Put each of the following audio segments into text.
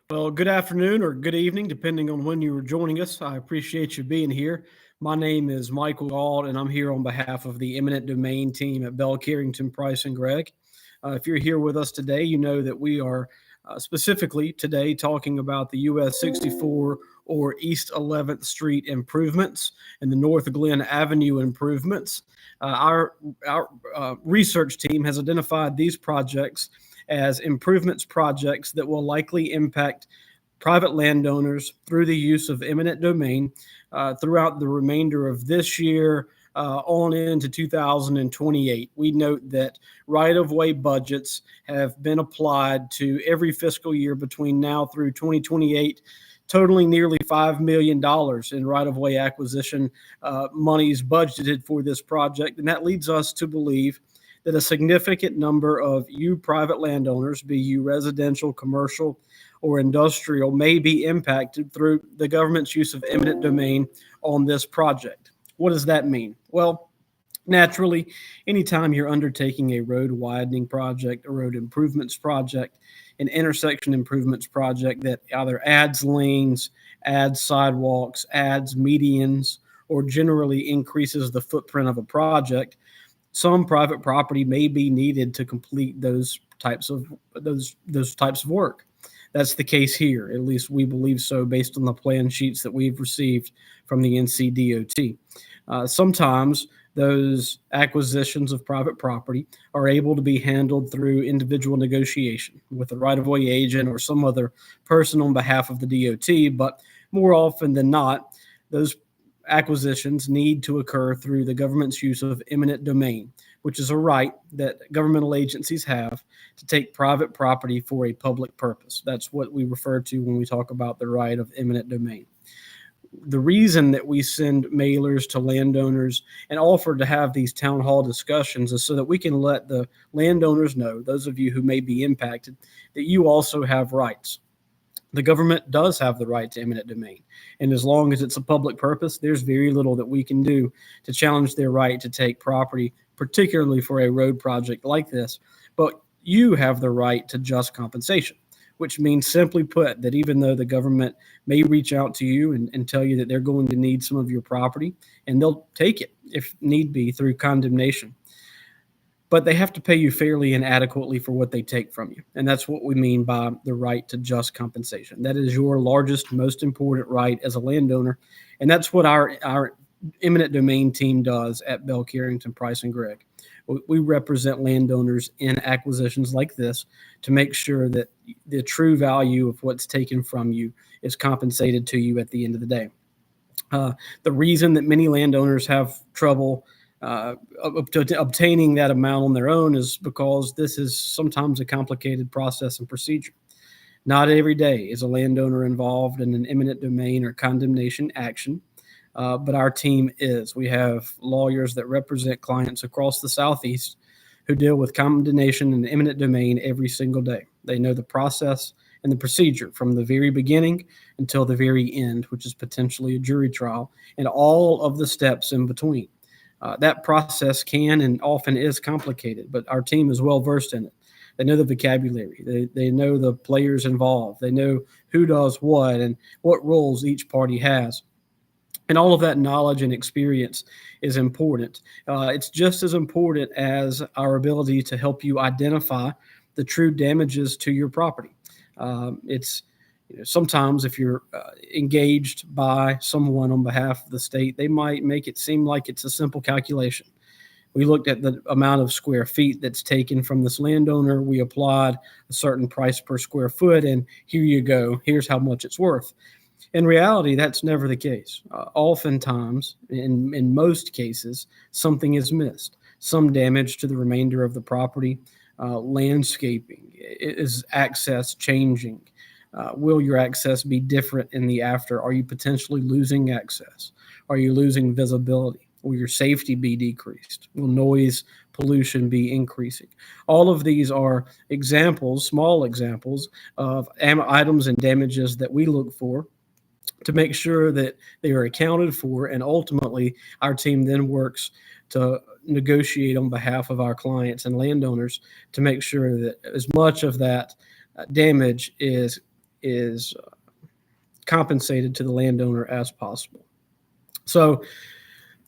Well, good afternoon or good evening, depending on when you were joining us. I appreciate you being here. My name is Michael Gault, and I'm here on behalf of the eminent domain team at Bell Carrington, Price and Gregg. If you're here with us today, you know that we are specifically today talking about the US 64 or East 11th Street improvements and the North Glen Avenue improvements. Our research team has identified these projects as improvements projects that will likely impact private landowners through the use of eminent domain throughout the remainder of this year on into 2028. We note that right of way budgets have been applied to every fiscal year between now through 2028, totaling nearly $5 million in right of way acquisition monies budgeted for this project. And that leads us to believe that a significant number of you private landowners, be you residential, commercial, or industrial, may be impacted through the government's use of eminent domain on this project. What does that mean? Well, naturally, anytime you're undertaking a road widening project, a road improvements project, an intersection improvements project that either adds lanes, adds sidewalks, adds medians, or generally increases the footprint of a project, some private property may be needed to complete those types of work. That's the case here. At least we believe so based on the plan sheets that we've received from the NCDOT. Sometimes those acquisitions of private property are able to be handled through individual negotiation with a right-of-way agent or some other person on behalf of the DOT, but more often than not, those acquisitions need to occur through the government's use of eminent domain, which is a right that governmental agencies have to take private property for a public purpose. That's what we refer to when we talk about the right of eminent domain. The reason that we send mailers to landowners and offer to have these town hall discussions is so that we can let the landowners know, those of you who may be impacted, that you also have rights. The government does have the right to eminent domain. And as long as it's a public purpose, there's very little that we can do to challenge their right to take property, particularly for a road project like this. But you have the right to just compensation, which means, simply put, that even though the government may reach out to you and tell you that they're going to need some of your property, and they'll take it if need be through condemnation, but they have to pay you fairly and adequately for what they take from you. And that's what we mean by the right to just compensation. That is your largest, most important right as a landowner. And that's what our eminent domain team does at Bell Carrington, Price and Gregg. We represent landowners in acquisitions like this to make sure that the true value of what's taken from you is compensated to you at the end of the day. The reason that many landowners have trouble obtaining that amount on their own is because this is sometimes a complicated process and procedure. Not every day is a landowner involved in an eminent domain or condemnation action, but our team is. We have lawyers that represent clients across the Southeast who deal with condemnation and eminent domain every single day. They know the process and the procedure from the very beginning until the very end, which is potentially a jury trial, and all of the steps in between. That process can and often is complicated, but our team is well versed in it. They know the vocabulary. They know the players involved. They know who does what and what roles each party has. And all of that knowledge and experience is important. It's just as important as our ability to help you identify the true damages to your property. Sometimes if you're engaged by someone on behalf of the state, they might make it seem like it's a simple calculation. We looked at the amount of square feet that's taken from this landowner. We applied a certain price per square foot, and here you go. Here's how much it's worth. In reality, that's never the case. Oftentimes, in most cases, something is missed. Some damage to the remainder of the property, landscaping, is access changing? Will your access be different in the after? Are you potentially losing access? Are you losing visibility? Will your safety be decreased? Will noise pollution be increasing? All of these are examples, small examples of items and damages that we look for to make sure that they are accounted for, and ultimately our team then works to negotiate on behalf of our clients and landowners to make sure that as much of that damage is is compensated to the landowner as possible. So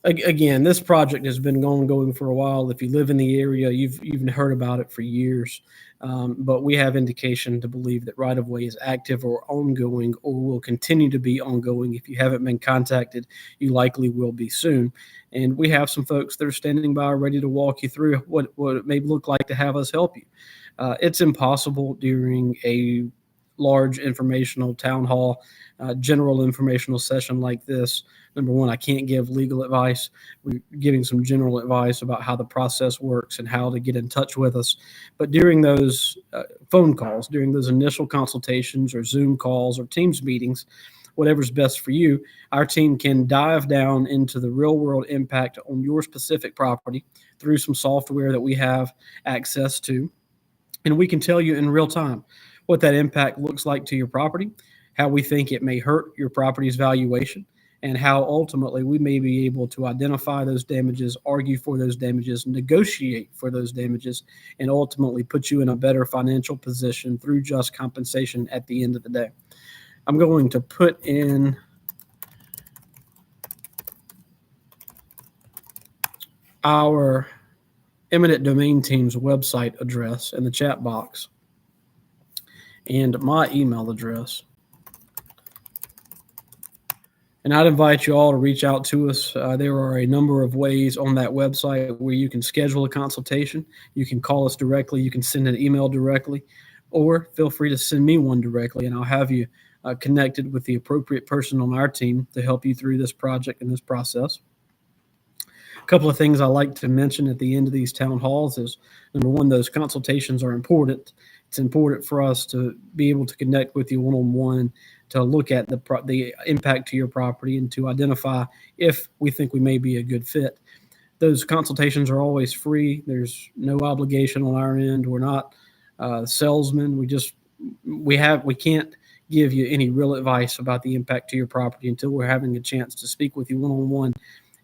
again, this project has been ongoing for a while. If you live in the area, you've heard about it for years. But we have indication to believe that right-of-way is active or ongoing or will continue to be ongoing. If you haven't been contacted, you likely will be soon. And we have some folks that are standing by ready to walk you through what it may look like to have us help you. It's impossible during a large informational town hall, general informational session like this. Number one, I can't give legal advice. We're giving some general advice about how the process works and how to get in touch with us. But during those phone calls, during those initial consultations or Zoom calls or Teams meetings, whatever's best for you, our team can dive down into the real world impact on your specific property through some software that we have access to. And we can tell you in real time what that impact looks like to your property, how we think it may hurt your property's valuation, and how ultimately we may be able to identify those damages, argue for those damages, negotiate for those damages, and ultimately put you in a better financial position through just compensation at the end of the day. I'm going to put in our eminent domain team's website address in the chat box and my email address. And I'd invite you all to reach out to us. There are a number of ways on that website where you can schedule a consultation. You can call us directly. You can send an email directly, or feel free to send me one directly, and I'll have you connected with the appropriate person on our team to help you through this project and this process. A couple of things I like to mention at the end of these town halls is, number one, those consultations are important. It's important for us to be able to connect with you one-on-one, to look at the impact to your property and to identify if we think we may be a good fit. Those consultations are always free. There's no obligation on our end. We're not salesmen. We can't give you any real advice about the impact to your property until we're having a chance to speak with you one-on-one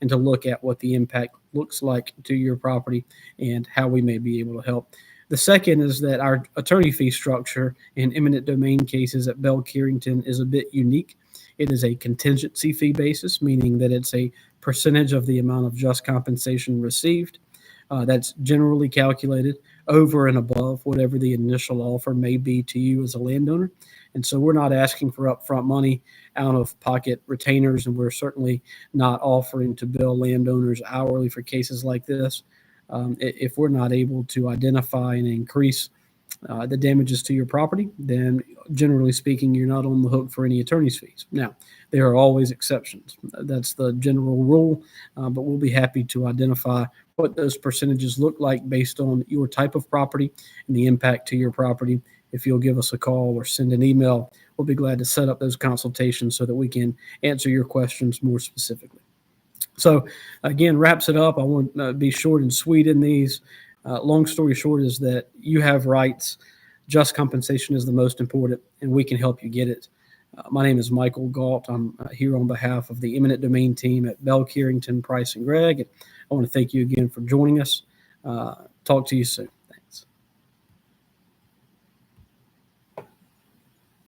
and to look at what the impact looks like to your property and how we may be able to help. The second is that our attorney fee structure in eminent domain cases at Bell Carrington is a bit unique. It is a contingency fee basis, meaning that it's a percentage of the amount of just compensation received. That's generally calculated over and above whatever the initial offer may be to you as a landowner. And so we're not asking for upfront money, out of pocket retainers, and we're certainly not offering to bill landowners hourly for cases like this. If we're not able to identify and increase the damages to your property, then generally speaking, you're not on the hook for any attorney's fees. Now, there are always exceptions. That's the general rule, but we'll be happy to identify what those percentages look like based on your type of property and the impact to your property. If you'll give us a call or send an email, we'll be glad to set up those consultations so that we can answer your questions more specifically. So again, wraps it up. I want to be short and sweet in these. Long story short is that you have rights. Just compensation is the most important, and we can help you get it. My name is Michael Gault. I'm here on behalf of the eminent domain team at Bell Carrington, Price & Gregg. I want to thank you again for joining us. Talk to you soon.